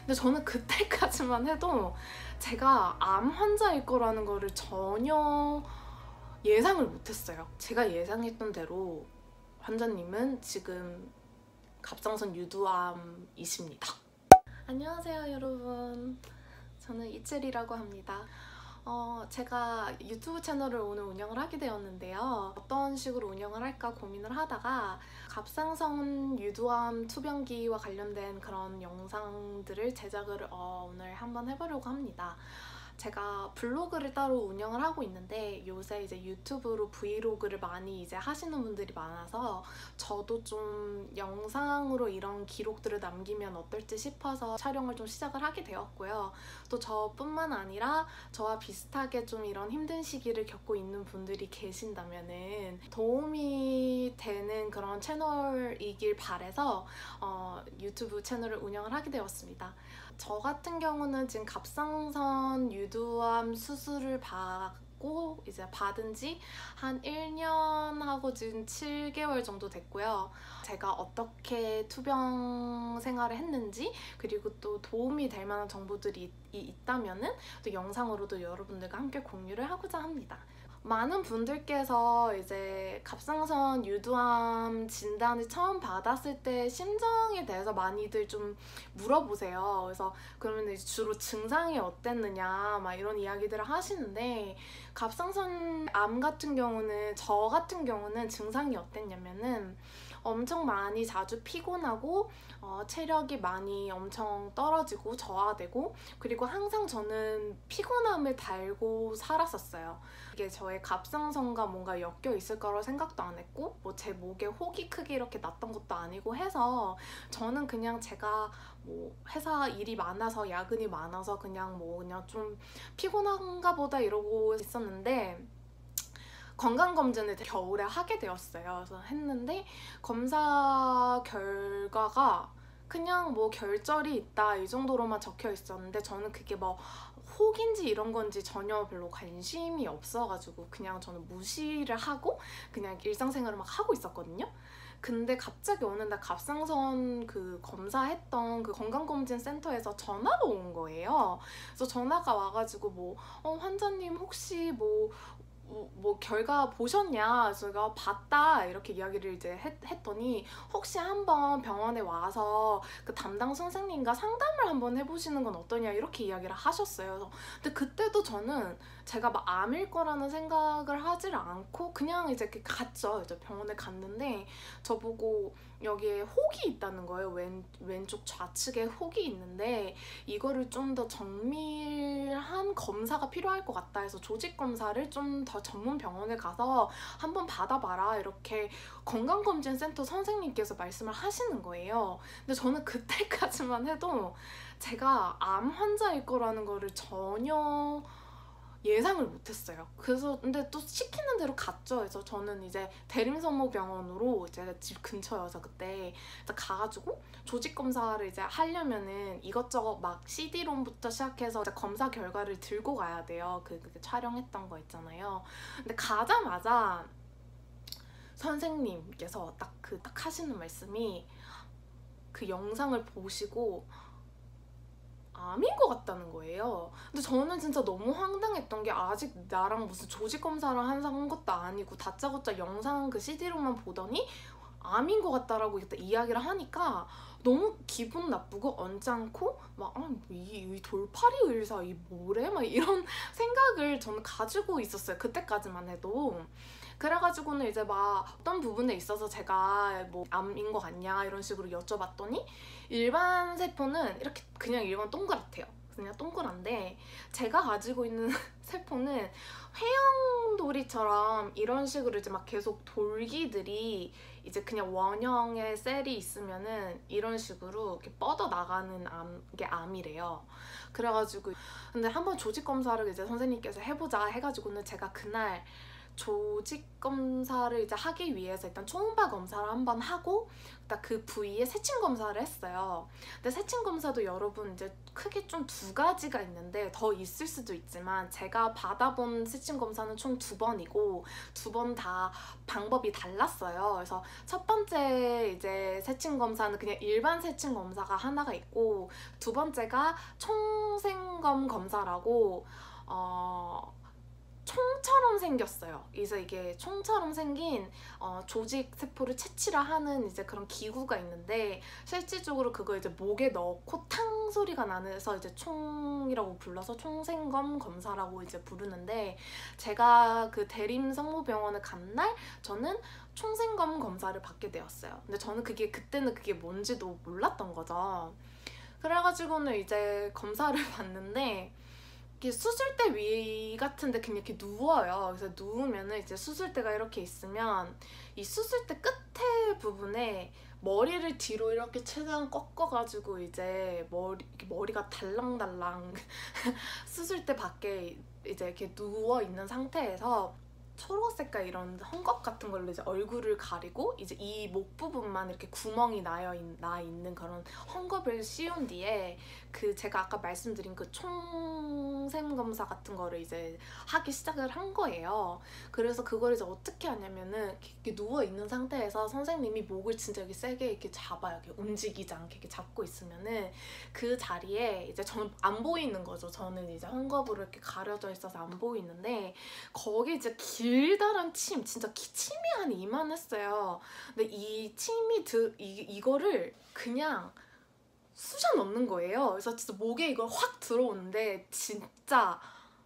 근데 저는 그때까지만 해도 제가 암 환자일 거라는 거를 전혀 예상을 못했어요. 제가 예상했던 대로 환자님은 지금 갑상선 유두암이십니다. 안녕하세요 여러분, 저는 이채리라고 합니다. 제가 유튜브 채널을 오늘 운영을 하게 되었는데요. 어떤 식으로 운영을 할까 고민을 하다가 갑상선 유두암 투병기와 관련된 그런 영상들을 제작을 오늘 한번 해보려고 합니다. 제가 블로그를 따로 운영을 하고 있는데 요새 이제 유튜브로 브이로그를 많이 이제 하시는 분들이 많아서 저도 좀 영상으로 이런 기록들을 남기면 어떨지 싶어서 촬영을 좀 시작을 하게 되었고요. 또 저뿐만 아니라 저와 비슷하게 좀 이런 힘든 시기를 겪고 있는 분들이 계신다면은 도움이 되는 그런 채널이길 바래서 유튜브 채널을 운영을 하게 되었습니다. 저 같은 경우는 지금 갑상선 유두암 수술을 받고 이제 받은 지 한 1년하고 지금 7개월 정도 됐고요. 제가 어떻게 투병 생활을 했는지 그리고 또 도움이 될 만한 정보들이 있다면은 또 영상으로도 여러분들과 함께 공유를 하고자 합니다. 많은 분들께서 이제 갑상선 유두암 진단을 처음 받았을 때 심정에 대해서 많이들 좀 물어보세요. 그래서 그러면 이제 주로 증상이 어땠느냐 막 이런 이야기들을 하시는데, 갑상선 암 같은 경우는 저 같은 경우는 증상이 어땠냐면은 엄청 많이 자주 피곤하고 체력이 많이 엄청 떨어지고 저하되고, 그리고 항상 저는 피곤함을 달고 살았었어요. 이게 저의 갑상선과 뭔가 엮여 있을 거라고 생각도 안 했고 뭐 제 목에 혹이 크게 이렇게 났던 것도 아니고 해서 저는 그냥 제가 뭐 회사 일이 많아서 야근이 많아서 그냥 좀 피곤한가 보다 이러고 있었는데, 건강검진을 겨울에 하게 되었어요. 그래서 했는데 검사 결과가 그냥 뭐 결절이 있다 이 정도로만 적혀 있었는데, 저는 그게 뭐 혹인지 이런 건지 전혀 별로 관심이 없어가지고 그냥 저는 무시를 하고 그냥 일상생활을 막 하고 있었거든요. 근데 갑자기 어느 날 갑상선 그 검사했던 그 건강검진 센터에서 전화가 온 거예요. 그래서 전화가 와가지고 환자님 혹시 결과 보셨냐? 그래서 제가 봤다 이렇게 이야기를 이제 했더니 혹시 한번 병원에 와서 그 담당 선생님과 상담을 한번 해보시는 건 어떠냐 이렇게 이야기를 하셨어요. 그래서 근데 그때도 저는 제가 막 암일 거라는 생각을 하질 않고 그냥 이제 이렇게 갔죠. 이제 병원에 갔는데 저보고 여기에 혹이 있다는 거예요. 왼쪽 좌측에 혹이 있는데 이거를 좀 더 정밀한 검사가 필요할 것 같다 해서 조직 검사를 좀 더 전문 병원에 가서 한번 받아봐라 이렇게 건강검진센터 선생님께서 말씀을 하시는 거예요. 근데 저는 그때까지만 해도 제가 암 환자일 거라는 거를 전혀 예상을 못했어요. 그래서 근데 또 시키는 대로 갔죠. 그래서 저는 이제 대림성모병원으로 제가 집 근처여서 그때 가가지고 조직 검사를 이제 하려면은 이것저것 막 CD롬부터 시작해서 이제 검사 결과를 들고 가야 돼요. 그 촬영했던 거 있잖아요. 근데 가자마자 선생님께서 딱 하시는 말씀이 그 영상을 보시고 암인 것 같다는 거예요. 근데 저는 진짜 너무 황당했던 게 아직 나랑 무슨 조직 검사를 한 것도 아니고 다짜고짜 영상 그 CD로만 보더니 암인 것 같다라고 이야기를 하니까 너무 기분 나쁘고 언짢고 이 돌팔이 의사 이 뭐래? 막 이런 생각을 저는 가지고 있었어요. 그때까지만 해도. 그래가지고는 이제 막 어떤 부분에 있어서 제가 뭐 암인 것 같냐 이런 식으로 여쭤봤더니 일반 세포는 이렇게 그냥 일반 동그랗대요. 그냥 동그란데 제가 가지고 있는 세포는 회영돌이처럼 이런 식으로 이제 막 계속 돌기들이 이제 그냥 원형의 셀이 있으면은 이런 식으로 이렇게 뻗어 나가는 게 암이래요. 그래가지고 근데 한번 조직 검사를 이제 선생님께서 해보자 해가지고는 제가 그날 조직 검사를 이제 하기 위해서 일단 초음파 검사를 한번 하고 일단 그 부위에 세침 검사를 했어요. 근데 세침 검사도 여러분 이제 크게 좀 두 가지가 있는데 더 있을 수도 있지만 제가 받아본 세침 검사는 총 2번이고 2번 다 방법이 달랐어요. 그래서 첫 번째 이제 세침 검사는 그냥 일반 세침 검사가 하나가 있고 두 번째가 총생검 검사라고 총처럼 생겼어요. 그래서 이게 총처럼 생긴 조직 세포를 채취를 하는 이제 그런 기구가 있는데 실질적으로 그거 이제 목에 넣고 탕 소리가 나면서 이제 총이라고 불러서 총생검 검사라고 이제 부르는데 제가 그 대림성모병원을 간 날 저는 총생검 검사를 받게 되었어요. 근데 저는 그때는 그게 뭔지도 몰랐던 거죠. 그래가지고는 이제 검사를 받는데 수술대 위 같은데 그냥 이렇게 누워요. 그래서 누우면은 이제 수술대가 이렇게 있으면 이 수술대 끝에 부분에 머리를 뒤로 이렇게 최대한 꺾어가지고 이제 머리가 달랑달랑 수술대 밖에 이제 이렇게 누워 있는 상태에서 초록색깔 이런 헝겊 같은 걸로 이제 얼굴을 가리고 이제 이 목 부분만 이렇게 구멍이 나 있는 그런 헝겊을 씌운 뒤에 그 제가 아까 말씀드린 그 총샘 검사 같은 거를 이제 하기 시작을 한 거예요. 그래서 그걸 이제 어떻게 하냐면은 이렇게 누워 있는 상태에서 선생님이 목을 진짜 이렇게 세게 이렇게 잡아요. 이렇게 움직이지 않게 이렇게 잡고 있으면은 그 자리에 이제 저는 안 보이는 거죠. 저는 이제 헝겊으로 이렇게 가려져 있어서 안 보이는데 거기 이제 길다란 침, 진짜 침이 한 이만했어요. 근데 이 침이 이거를 그냥 쑤셔 넣는 거예요. 그래서 진짜 목에 이걸 확 들어오는데 진짜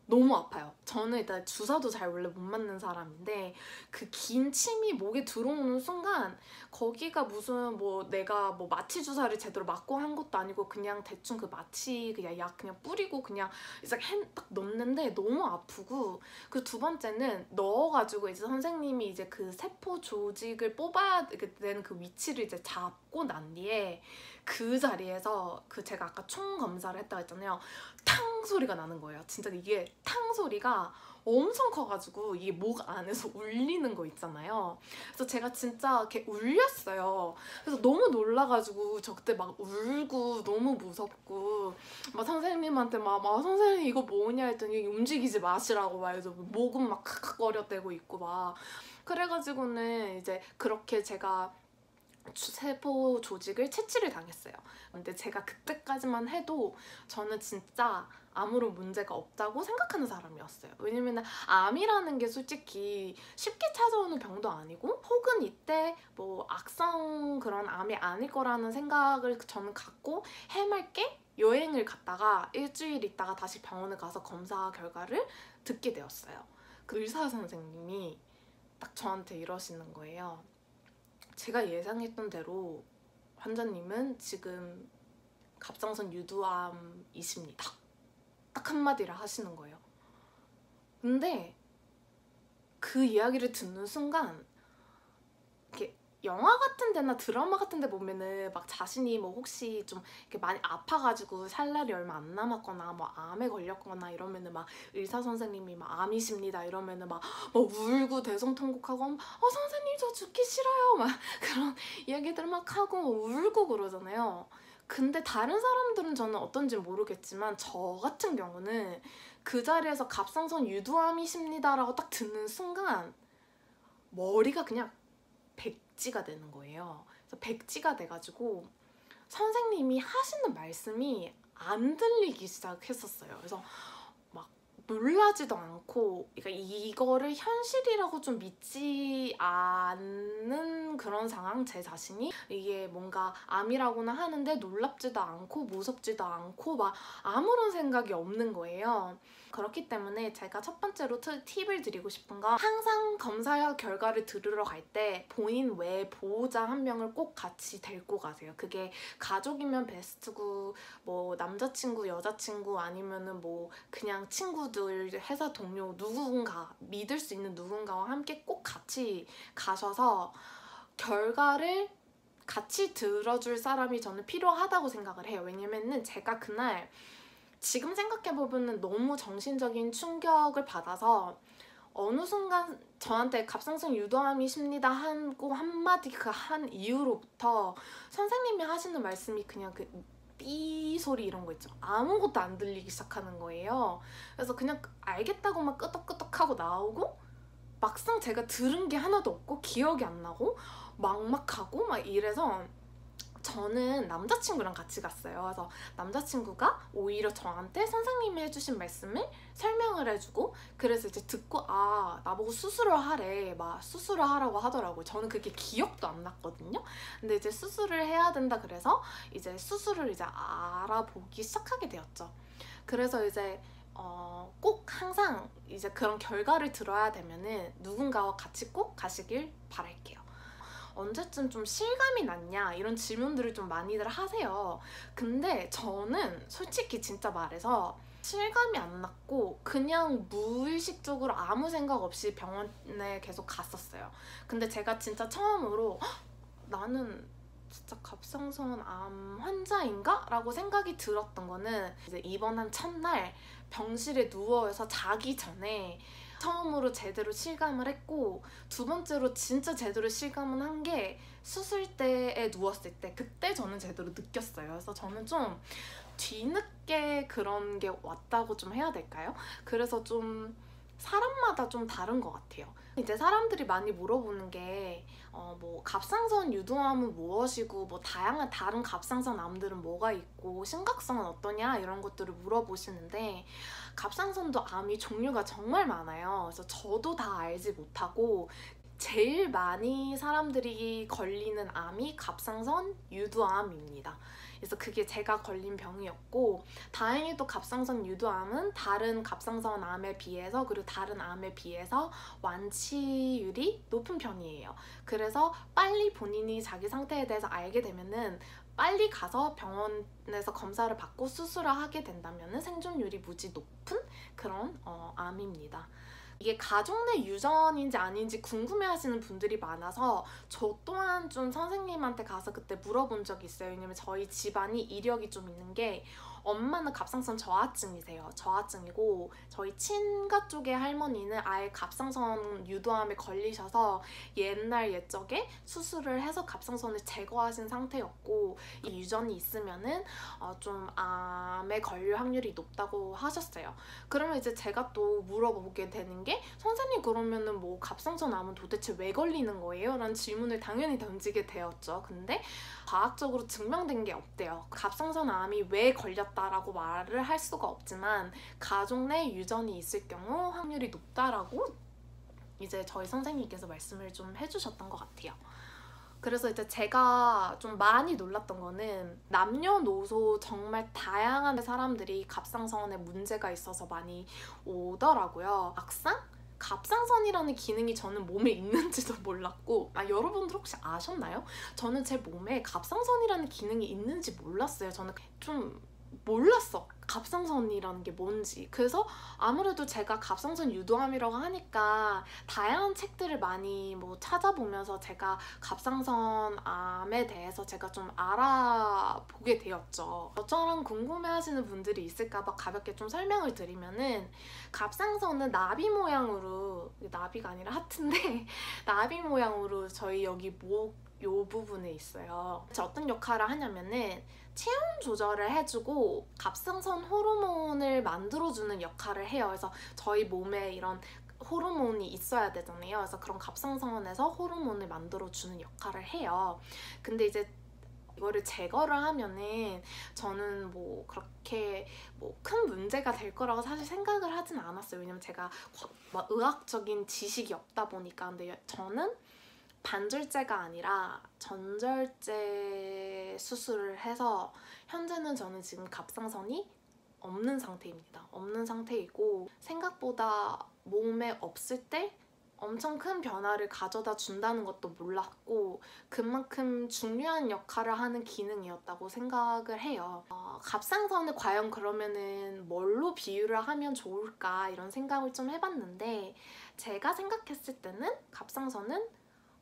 너무 아파요. 저는 일단 주사도 잘 원래 못 맞는 사람인데 그 긴 침이 목에 들어오는 순간 거기가 무슨 뭐 내가 뭐 마취 주사를 제대로 맞고 한 것도 아니고 그냥 대충 그 마취 그냥 약 그냥 뿌리고 그냥 이제 딱 넣는데 너무 아프고 그 두 번째는 넣어가지고 이제 선생님이 이제 그 세포 조직을 뽑아야 되는 그 위치를 이제 잡고 난 뒤에 그 자리에서 그 제가 아까 총 검사를 했다고 했잖아요. 탕 소리가 나는 거예요. 진짜 이게 탕 소리가 엄청 커가지고 이게 목 안에서 울리는 거 있잖아요. 그래서 제가 진짜 이렇게 울렸어요. 그래서 너무 놀라가지고 저 그때 막 울고 너무 무섭고 막 선생님한테 막 선생님 이거 뭐냐 했더니 움직이지 마시라고 막 해서 목은 막 칵칵거려대고 있고 막 그래가지고는 이제 그렇게 제가 세포 조직을 채취를 당했어요. 근데 제가 그때까지만 해도 저는 진짜 아무런 문제가 없다고 생각하는 사람이었어요. 왜냐면 암이라는 게 솔직히 쉽게 찾아오는 병도 아니고 혹은 이때 뭐 악성 그런 암이 아닐 거라는 생각을 저는 갖고 해맑게 여행을 갔다가 일주일 있다가 다시 병원을 가서 검사 결과를 듣게 되었어요. 그 의사 선생님이 딱 저한테 이러시는 거예요. 제가 예상했던 대로 환자님은 지금 갑상선 유두암이십니다. 딱 한마디를 하시는 거예요. 근데 그 이야기를 듣는 순간 이렇게 영화 같은 데나 드라마 같은 데 보면은 막 자신이 뭐 혹시 좀 이렇게 많이 아파가지고 살 날이 얼마 안 남았거나 뭐 암에 걸렸거나 이러면은 막 의사 선생님이 막 암이십니다 이러면은 막 울고 대성통곡하고 선생님 저 죽기 싫어요 막 그런 이야기들 막 하고 울고 그러잖아요. 근데 다른 사람들은 저는 어떤지 모르겠지만 저 같은 경우는 그 자리에서 갑상선 유두암이십니다 라고 딱 듣는 순간 머리가 그냥 백지가 되는 거예요. 그래서 백지가 돼가지고 선생님이 하시는 말씀이 안 들리기 시작했었어요. 그래서 막 놀라지도 않고 그러니까 이거를 현실이라고 좀 믿지 않는 그런 상황 제 자신이 이게 뭔가 암이라고는 하는데 놀랍지도 않고 무섭지도 않고 막 아무런 생각이 없는 거예요. 그렇기 때문에 제가 첫 번째로 팁을 드리고 싶은 건 항상 검사 결과를 들으러 갈 때 본인 외 보호자 한 명을 꼭 같이 데리고 가세요. 그게 가족이면 베스트고 뭐 남자친구, 여자친구 아니면은 뭐 그냥 친구들, 회사 동료 누군가 믿을 수 있는 누군가와 함께 꼭 같이 가셔서 결과를 같이 들어줄 사람이 저는 필요하다고 생각을 해요. 왜냐면은 제가 그날 지금 생각해보면 너무 정신적인 충격을 받아서 어느 순간 저한테 갑상선 유도암이십니다 하고 한마디 그 한 이후로부터 선생님이 하시는 말씀이 그냥 그 삐 소리 이런 거 있죠. 아무것도 안 들리기 시작하는 거예요. 그래서 그냥 알겠다고 막 끄덕끄덕하고 나오고 막상 제가 들은 게 하나도 없고 기억이 안 나고 막막하고 막 이래서 저는 남자친구랑 같이 갔어요. 그래서 남자친구가 오히려 저한테 선생님이 해주신 말씀을 설명을 해주고 그래서 이제 듣고 아 나보고 수술을 하래 막 수술을 하라고 하더라고요. 저는 그게 기억도 안 났거든요. 근데 이제 수술을 해야 된다 그래서 이제 수술을 이제 알아보기 시작하게 되었죠. 그래서 이제 꼭 항상 이제 그런 결과를 들어야 되면은 누군가와 같이 꼭 가시길 바랄게요. 언제쯤 좀 실감이 났냐 이런 질문들을 좀 많이들 하세요. 근데 저는 솔직히 진짜 말해서 실감이 안 났고 그냥 무의식적으로 아무 생각 없이 병원에 계속 갔었어요. 근데 제가 진짜 처음으로 나는 진짜 갑상선 암 환자인가? 라고 생각이 들었던 거는 이제 입원한 첫날 병실에 누워서 자기 전에 처음으로 제대로 실감을 했고 두 번째로 진짜 제대로 실감을 한 게 수술대에 누웠을 때 그때 저는 제대로 느꼈어요. 그래서 저는 좀 뒤늦게 그런 게 왔다고 좀 해야 될까요? 그래서 좀 사람마다 좀 다른 것 같아요. 이제 사람들이 많이 물어보는 게 뭐 갑상선 유도암은 무엇이고 뭐 다양한 다른 갑상선 암들은 뭐가 있고 심각성은 어떠냐 이런 것들을 물어보시는데 갑상선도 암이 종류가 정말 많아요. 그래서 저도 다 알지 못하고 제일 많이 사람들이 걸리는 암이 갑상선 유두암입니다. 그래서 그게 제가 걸린 병이었고 다행히도 갑상선 유두암은 다른 갑상선 암에 비해서 그리고 다른 암에 비해서 완치율이 높은 편이에요. 그래서 빨리 본인이 자기 상태에 대해서 알게 되면은 빨리 가서 병원에서 검사를 받고 수술을 하게 된다면 생존율이 무지 높은 그런 암입니다. 이게 가족 내 유전인지 아닌지 궁금해하시는 분들이 많아서 저 또한 좀 선생님한테 가서 그때 물어본 적이 있어요. 왜냐면 저희 집안이 이력이 좀 있는 게 엄마는 갑상선 저하증이세요. 저하증이고 저희 친가 쪽의 할머니는 아예 갑상선 유도암에 걸리셔서 옛날 옛적에 수술을 해서 갑상선을 제거하신 상태였고 이 유전이 있으면은 좀 암에 걸릴 확률이 높다고 하셨어요. 그러면 이제 제가 또 물어보게 되는 게 선생님 그러면은 뭐 갑상선 암은 도대체 왜 걸리는 거예요? 라는 질문을 당연히 던지게 되었죠. 근데 과학적으로 증명된 게 없대요. 갑상선 암이 왜 걸렸다라고 말을 할 수가 없지만 가족 내 유전이 있을 경우 확률이 높다라고 이제 저희 선생님께서 말씀을 좀 해주셨던 것 같아요. 그래서 이제 제가 좀 많이 놀랐던 거는 남녀노소 정말 다양한 사람들이 갑상선에 문제가 있어서 많이 오더라고요. 막상 갑상선이라는 기능이 저는 몸에 있는지도 몰랐고 여러분들 혹시 아셨나요? 저는 제 몸에 갑상선이라는 기능이 있는지 몰랐어요. 저는 좀 몰랐어. 갑상선이라는 게 뭔지. 그래서 아무래도 제가 갑상선 유도암이라고 하니까 다양한 책들을 많이 뭐 찾아보면서 제가 갑상선 암에 대해서 제가 좀 알아보게 되었죠. 저처럼 궁금해하시는 분들이 있을까봐 가볍게 좀 설명을 드리면은 갑상선은 나비 모양으로 나비가 아니라 하트인데 나비 모양으로 저희 여기 목 요 부분에 있어요. 어떤 역할을 하냐면은 체온 조절을 해주고 갑상선 호르몬을 만들어주는 역할을 해요. 그래서 저희 몸에 이런 호르몬이 있어야 되잖아요. 그래서 그런 갑상선에서 호르몬을 만들어주는 역할을 해요. 근데 이제 이거를 제거를 하면은 저는 뭐 그렇게 뭐 큰 문제가 될 거라고 사실 생각을 하진 않았어요. 왜냐면 제가 막 의학적인 지식이 없다 보니까. 근데 저는 반절제가 아니라 전절제 수술을 해서 현재는 저는 지금 갑상선이 없는 상태입니다. 없는 상태이고 생각보다 몸에 없을 때 엄청 큰 변화를 가져다 준다는 것도 몰랐고 그만큼 중요한 역할을 하는 기능이었다고 생각을 해요. 갑상선을 과연 그러면은 뭘로 비유를 하면 좋을까 이런 생각을 좀 해봤는데 제가 생각했을 때는 갑상선은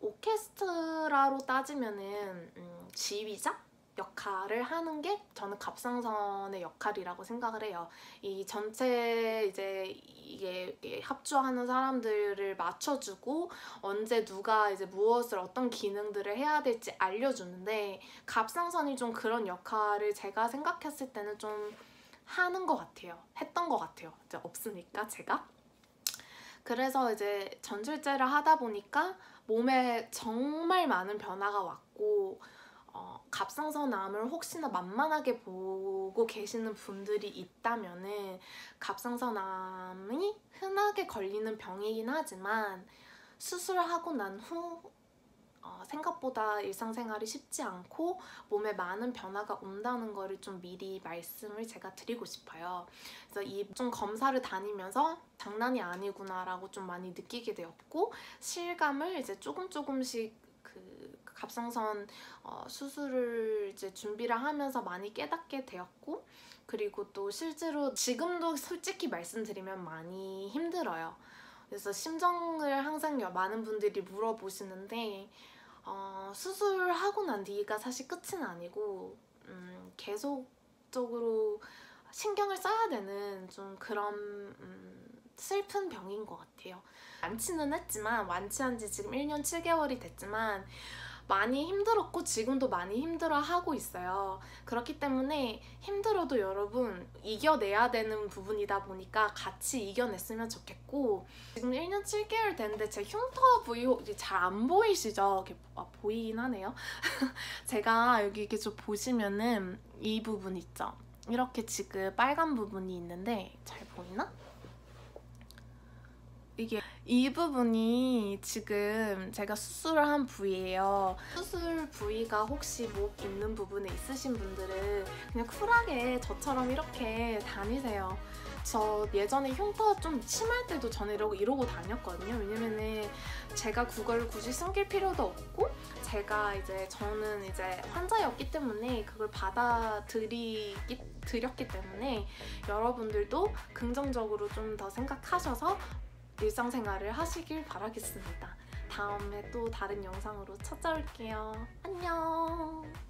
오케스트라로 따지면은 지휘자? 역할을 하는 게 저는 갑상선의 역할이라고 생각을 해요. 이 전체 이제 이게 합주하는 사람들을 맞춰주고 언제 누가 이제 무엇을 어떤 기능들을 해야 될지 알려주는데 갑상선이 좀 그런 역할을 제가 생각했을 때는 좀 하는 것 같아요. 했던 것 같아요. 이제 없으니까 제가. 그래서 이제 전술제를 하다 보니까 몸에 정말 많은 변화가 왔고 갑상선암을 혹시나 만만하게 보고 계시는 분들이 있다면은 갑상선암이 흔하게 걸리는 병이긴 하지만 수술하고 난 후 생각보다 일상생활이 쉽지 않고 몸에 많은 변화가 온다는 거를 좀 미리 말씀을 제가 드리고 싶어요. 그래서 이 좀 검사를 다니면서 장난이 아니구나라고 좀 많이 느끼게 되었고 실감을 이제 조금씩 그 갑상선 수술을 이제 준비를 하면서 많이 깨닫게 되었고 그리고 또 실제로 지금도 솔직히 말씀드리면 많이 힘들어요. 그래서 심정을 항상 많은 분들이 물어보시는데 수술하고 난 뒤가 사실 끝은 아니고 계속적으로 신경을 써야 되는 좀 그런 슬픈 병인 것 같아요. 완치는 했지만 완치한 지 지금 1년 7개월이 됐지만 많이 힘들었고 지금도 많이 힘들어하고 있어요. 그렇기 때문에 힘들어도 여러분 이겨내야 되는 부분이다 보니까 같이 이겨냈으면 좋겠고 지금 1년 7개월 됐는데 제 흉터 부위 잘 안 보이시죠? 이렇게 보이긴 하네요. 제가 여기 이렇게 좀 보시면은 이 부분 있죠? 이렇게 지금 빨간 부분이 있는데 잘 보이나? 이게 이 부분이 지금 제가 수술을 한 부위예요. 수술 부위가 혹시 목 있는 부분에 있으신 분들은 그냥 쿨하게 저처럼 이렇게 다니세요. 저 예전에 흉터 좀 심할 때도 저는 이러고 다녔거든요. 왜냐면은 제가 그걸 굳이 숨길 필요도 없고 저는 이제 환자였기 때문에 그걸 드렸기 때문에 여러분들도 긍정적으로 좀 더 생각하셔서 일상생활을 하시길 바라겠습니다. 다음에 또 다른 영상으로 찾아올게요. 안녕!